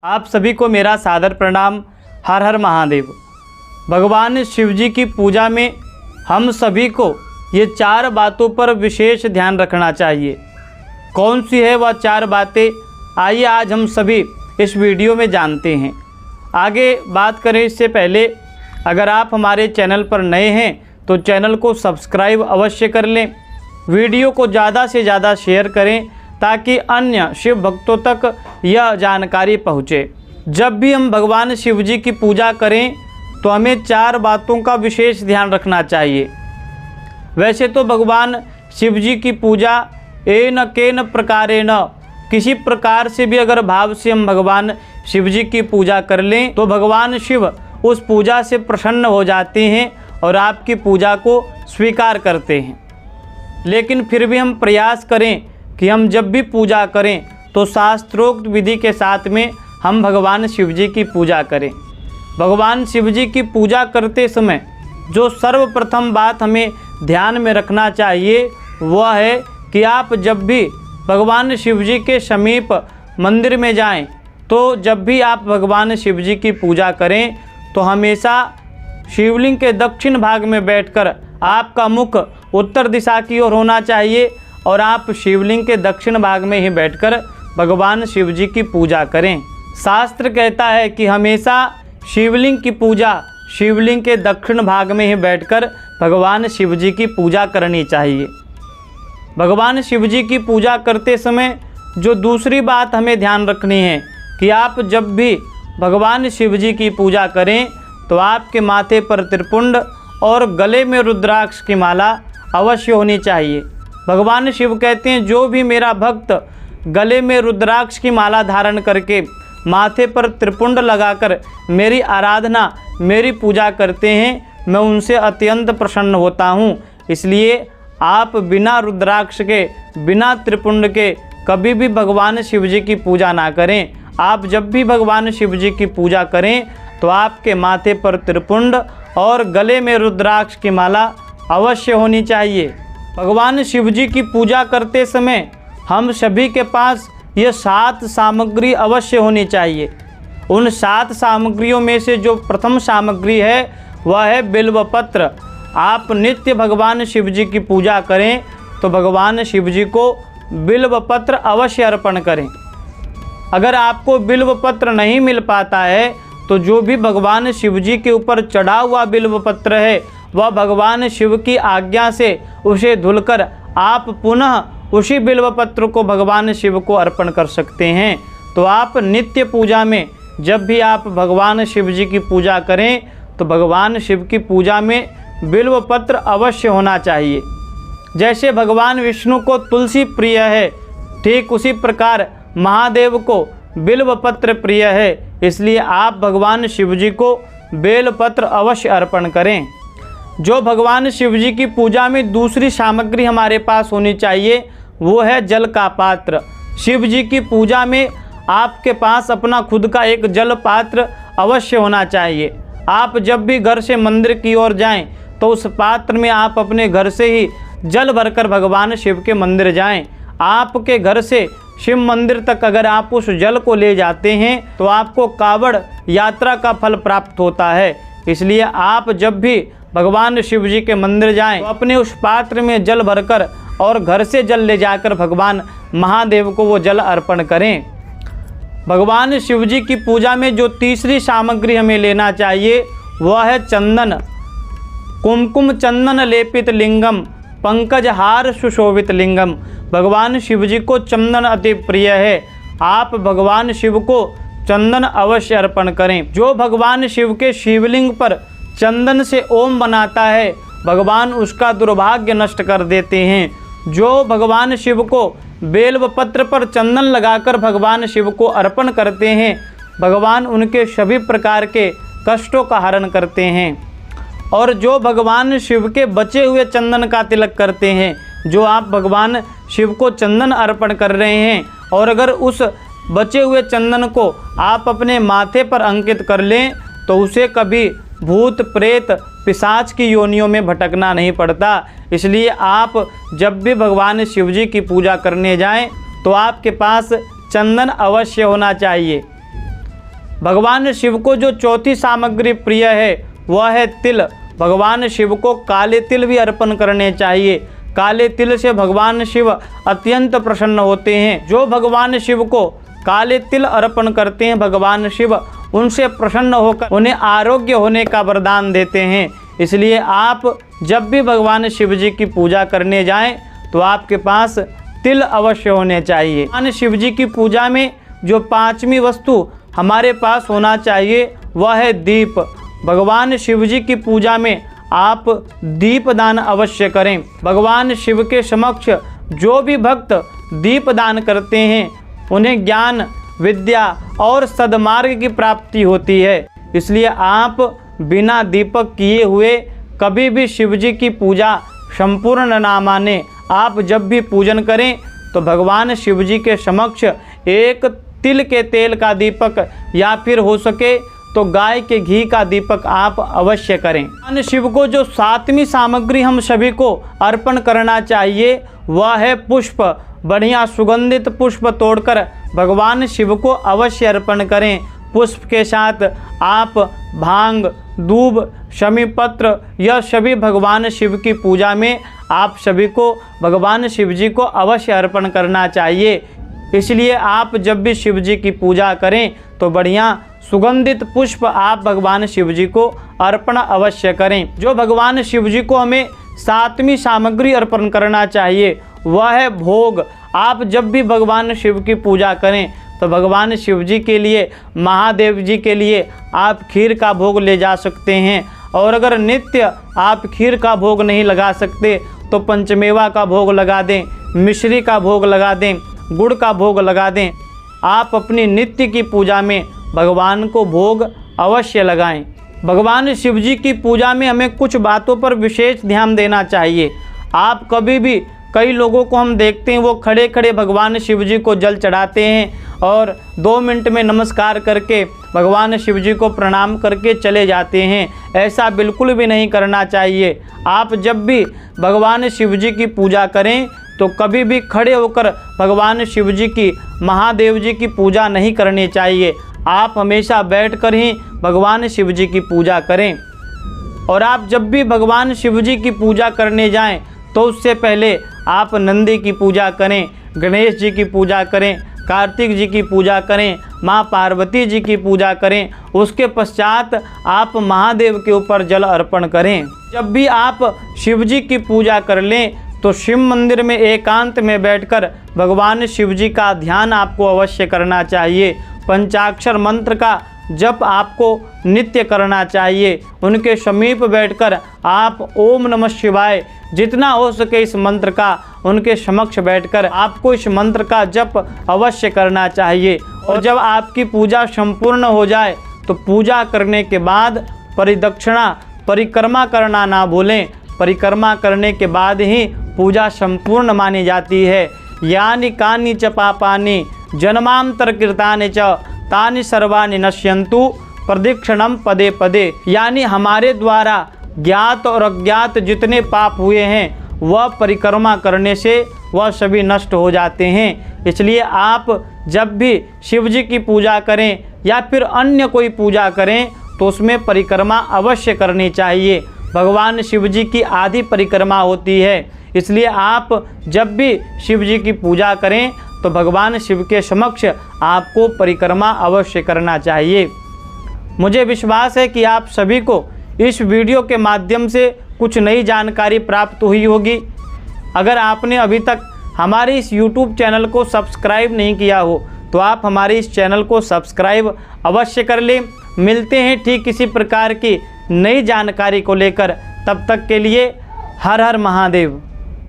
आप सभी को मेरा सादर प्रणाम। हर हर महादेव। भगवान शिव जी की पूजा में हम सभी को ये 4 बातों पर विशेष ध्यान रखना चाहिए। कौन सी है वह 4 बातें, आइए आज हम सभी इस वीडियो में जानते हैं। आगे बात करें इससे पहले अगर आप हमारे चैनल पर नए हैं तो चैनल को सब्सक्राइब अवश्य कर लें। वीडियो को ज़्यादा से ज़्यादा शेयर करें ताकि अन्य शिव भक्तों तक यह जानकारी पहुँचे। जब भी हम भगवान शिव जी की पूजा करें तो हमें 4 बातों का विशेष ध्यान रखना चाहिए। वैसे तो भगवान शिव जी की पूजा एन केन प्रकारेण, किसी प्रकार से भी अगर भाव से हम भगवान शिव जी की पूजा कर लें तो भगवान शिव उस पूजा से प्रसन्न हो जाते हैं और आपकी पूजा को स्वीकार करते हैं। लेकिन फिर भी हम प्रयास करें कि हम जब भी पूजा करें तो शास्त्रोक्त विधि के साथ में हम भगवान शिव जी की पूजा करें। भगवान शिव जी की पूजा करते समय जो सर्वप्रथम बात हमें ध्यान में रखना चाहिए वह है कि आप जब भी भगवान शिव जी के समीप मंदिर में जाएं तो जब भी आप भगवान शिव जी की पूजा करें तो हमेशा शिवलिंग के दक्षिण भाग में बैठकर आपका मुख उत्तर दिशा की ओर होना चाहिए और आप शिवलिंग के दक्षिण भाग में ही बैठकर भगवान शिव जी की पूजा करें। शास्त्र कहता है कि हमेशा शिवलिंग की पूजा शिवलिंग के दक्षिण भाग में ही बैठकर भगवान शिव जी की पूजा करनी चाहिए। भगवान शिव जी की पूजा करते समय जो दूसरी बात हमें ध्यान रखनी है कि आप जब भी भगवान शिव जी की पूजा करें तो आपके माथे पर त्रिपुंड और गले में रुद्राक्ष की माला अवश्य होनी चाहिए। भगवान शिव कहते हैं जो भी मेरा भक्त गले में रुद्राक्ष की माला धारण करके माथे पर त्रिपुंड लगाकर मेरी आराधना मेरी पूजा करते हैं मैं उनसे अत्यंत प्रसन्न होता हूँ। इसलिए आप बिना रुद्राक्ष के बिना त्रिपुंड के कभी भी भगवान शिव जी की पूजा ना करें। आप जब भी भगवान शिव जी की पूजा करें तो आपके माथे पर त्रिपुंड और गले में रुद्राक्ष की माला अवश्य होनी चाहिए। भगवान शिव जी की पूजा करते समय हम सभी के पास ये 7 सामग्री अवश्य होनी चाहिए। उन 7 सामग्रियों में से जो प्रथम सामग्री है वह है बिल्वपत्र। आप नित्य भगवान शिव जी की पूजा करें तो भगवान शिव जी को बिल्वपत्र अवश्य अर्पण करें। अगर आपको बिल्वपत्र नहीं मिल पाता है तो जो भी भगवान शिव जी के ऊपर चढ़ा हुआ बिल्वपत्र है वह भगवान शिव की आज्ञा से उसे धुलकर आप पुनः उसी बिल्वपत्र को भगवान शिव को अर्पण कर सकते हैं। तो आप नित्य पूजा में जब भी आप भगवान शिव जी की पूजा करें तो भगवान शिव की पूजा में बिल्वपत्र अवश्य होना चाहिए। जैसे भगवान विष्णु को तुलसी प्रिय है ठीक उसी प्रकार महादेव को बिल्वपत्र प्रिय है। इसलिए आप भगवान शिव जी को बेलपत्र अवश्य अर्पण करें। जो भगवान शिव जी की पूजा में दूसरी सामग्री हमारे पास होनी चाहिए वो है जल का पात्र। शिव जी की पूजा में आपके पास अपना खुद का एक जल पात्र अवश्य होना चाहिए। आप जब भी घर से मंदिर की ओर जाएं तो उस पात्र में आप अपने घर से ही जल भरकर भगवान शिव के मंदिर जाएं। आपके घर से शिव मंदिर तक अगर आप उस जल को ले जाते हैं तो आपको कावड़ यात्रा का फल प्राप्त होता है। इसलिए आप जब भी भगवान शिव जी के मंदिर जाएं तो अपने उस पात्र में जल भरकर और घर से जल ले जाकर भगवान महादेव को वो जल अर्पण करें। भगवान शिव जी की पूजा में जो तीसरी सामग्री हमें लेना चाहिए वह है चंदन। कुमकुम चंदन लेपित लिंगम पंकज हार सुशोभित लिंगम। भगवान शिव जी को चंदन अति प्रिय है। आप भगवान शिव को चंदन अवश्य अर्पण करें। जो भगवान शिव के शिवलिंग पर चंदन से ओम बनाता है भगवान उसका दुर्भाग्य नष्ट कर देते हैं। जो भगवान शिव को बेलपत्र पर चंदन लगाकर भगवान शिव को अर्पण करते हैं भगवान उनके सभी प्रकार के कष्टों का हरण करते हैं। और जो भगवान शिव के बचे हुए चंदन का तिलक करते हैं, जो आप भगवान शिव को चंदन अर्पण कर रहे हैं और अगर उस बचे हुए चंदन को आप अपने माथे पर अंकित कर लें तो उसे कभी भूत प्रेत पिशाच की योनियों में भटकना नहीं पड़ता। इसलिए आप जब भी भगवान शिव जी की पूजा करने जाएं तो आपके पास चंदन अवश्य होना चाहिए। भगवान शिव को जो चौथी सामग्री प्रिय है वह है तिल। भगवान शिव को काले तिल भी अर्पण करने चाहिए। काले तिल से भगवान शिव अत्यंत प्रसन्न होते हैं। जो भगवान शिव को काले तिल अर्पण करते हैं, भगवान शिव उनसे प्रसन्न होकर उन्हें आरोग्य होने का वरदान देते हैं। इसलिए आप जब भी भगवान शिव जी की पूजा करने जाएं तो आपके पास तिल अवश्य होने चाहिए। भगवान शिव जी की पूजा में जो पांचवी वस्तु हमारे पास होना चाहिए वह है दीप। भगवान शिव जी की पूजा में आप दीप दान अवश्य करें। भगवान शिव के समक्ष जो भी भक्त दीप दान करते हैं उन्हें ज्ञान, विद्या और सद्मार्ग की प्राप्ति होती है। इसलिए आप बिना दीपक किए हुए कभी भी शिव जी की पूजा संपूर्ण ना माने। आप जब भी पूजन करें तो भगवान शिव जी के समक्ष एक तिल के तेल का दीपक या फिर हो सके तो गाय के घी का दीपक आप अवश्य करें। भगवान शिव को जो सातवीं सामग्री हम सभी को अर्पण करना चाहिए वह है पुष्प। बढ़िया सुगंधित पुष्प तोड़कर भगवान शिव को अवश्य अर्पण करें। पुष्प के साथ आप भांग, दूब, शमी पत्र यह सभी भगवान शिव की पूजा में आप सभी को भगवान शिव जी को अवश्य अर्पण करना चाहिए। इसलिए आप जब भी शिव जी की पूजा करें तो बढ़िया सुगंधित पुष्प आप भगवान शिव जी को अर्पण अवश्य करें। जो भगवान शिव जी को हमें सातवीं सामग्री अर्पण करना चाहिए वह है भोग। आप जब भी भगवान शिव की पूजा करें तो भगवान शिव जी के लिए, महादेव जी के लिए आप खीर का भोग ले जा सकते हैं। और अगर नित्य आप खीर का भोग नहीं लगा सकते तो पंचमेवा का भोग लगा दें, मिश्री का भोग लगा दें, गुड़ का भोग लगा दें। आप अपनी नित्य की पूजा में भगवान को भोग अवश्य लगाएं। भगवान शिव जी की पूजा में हमें कुछ बातों पर विशेष ध्यान देना चाहिए। आप कभी भी, कई लोगों को हम देखते हैं वो खड़े खड़े भगवान शिव जी को जल चढ़ाते हैं और 2 मिनट में नमस्कार करके भगवान शिव जी को प्रणाम करके चले जाते हैं। ऐसा बिल्कुल भी नहीं करना चाहिए। आप जब भी भगवान शिव जी की पूजा करें तो कभी भी खड़े होकर भगवान शिव जी की, महादेव जी की पूजा नहीं करनी चाहिए। आप हमेशा बैठकर ही भगवान शिव जी की पूजा करें। और आप जब भी भगवान शिव जी की पूजा करने जाएं तो उससे पहले आप नंदी की पूजा करें, गणेश जी की पूजा करें, कार्तिक जी की पूजा करें, माँ पार्वती जी की पूजा करें। उसके पश्चात आप महादेव के ऊपर जल अर्पण करें। जब भी आप शिव जी की पूजा कर लें तो शिव मंदिर में एकांत में बैठकर भगवान शिव जी का ध्यान आपको अवश्य करना चाहिए। पंचाक्षर मंत्र का जप आपको नित्य करना चाहिए। उनके समीप बैठकर आप ओम नमः शिवाय जितना हो सके इस मंत्र का उनके समक्ष बैठकर आपको इस मंत्र का जप अवश्य करना चाहिए। और जब आपकी पूजा संपूर्ण हो जाए तो पूजा करने के बाद परिदक्षिणा, परिक्रमा करना ना भूलें। परिक्रमा करने के बाद ही पूजा संपूर्ण मानी जाती है। यानि कानि च पापानि जन्मांतर कृतानि च तानि सर्वानि नश्यन्तु प्रदक्षिणम पदे पदे। यानी हमारे द्वारा ज्ञात और अज्ञात जितने पाप हुए हैं वह परिक्रमा करने से वह सभी नष्ट हो जाते हैं। इसलिए आप जब भी शिव जी की पूजा करें या फिर अन्य कोई पूजा करें तो उसमें परिक्रमा अवश्य करनी चाहिए। भगवान शिव जी की आधी परिक्रमा होती है। इसलिए आप जब भी शिव जी की पूजा करें तो भगवान शिव के समक्ष आपको परिक्रमा अवश्य करना चाहिए। मुझे विश्वास है कि आप सभी को इस वीडियो के माध्यम से कुछ नई जानकारी प्राप्त हुई होगी। अगर आपने अभी तक हमारे इस YouTube चैनल को सब्सक्राइब नहीं किया हो तो आप हमारे इस चैनल को सब्सक्राइब अवश्य कर लें। मिलते हैं ठीक इसी प्रकार की नई जानकारी को लेकर। तब तक के लिए हर हर महादेव।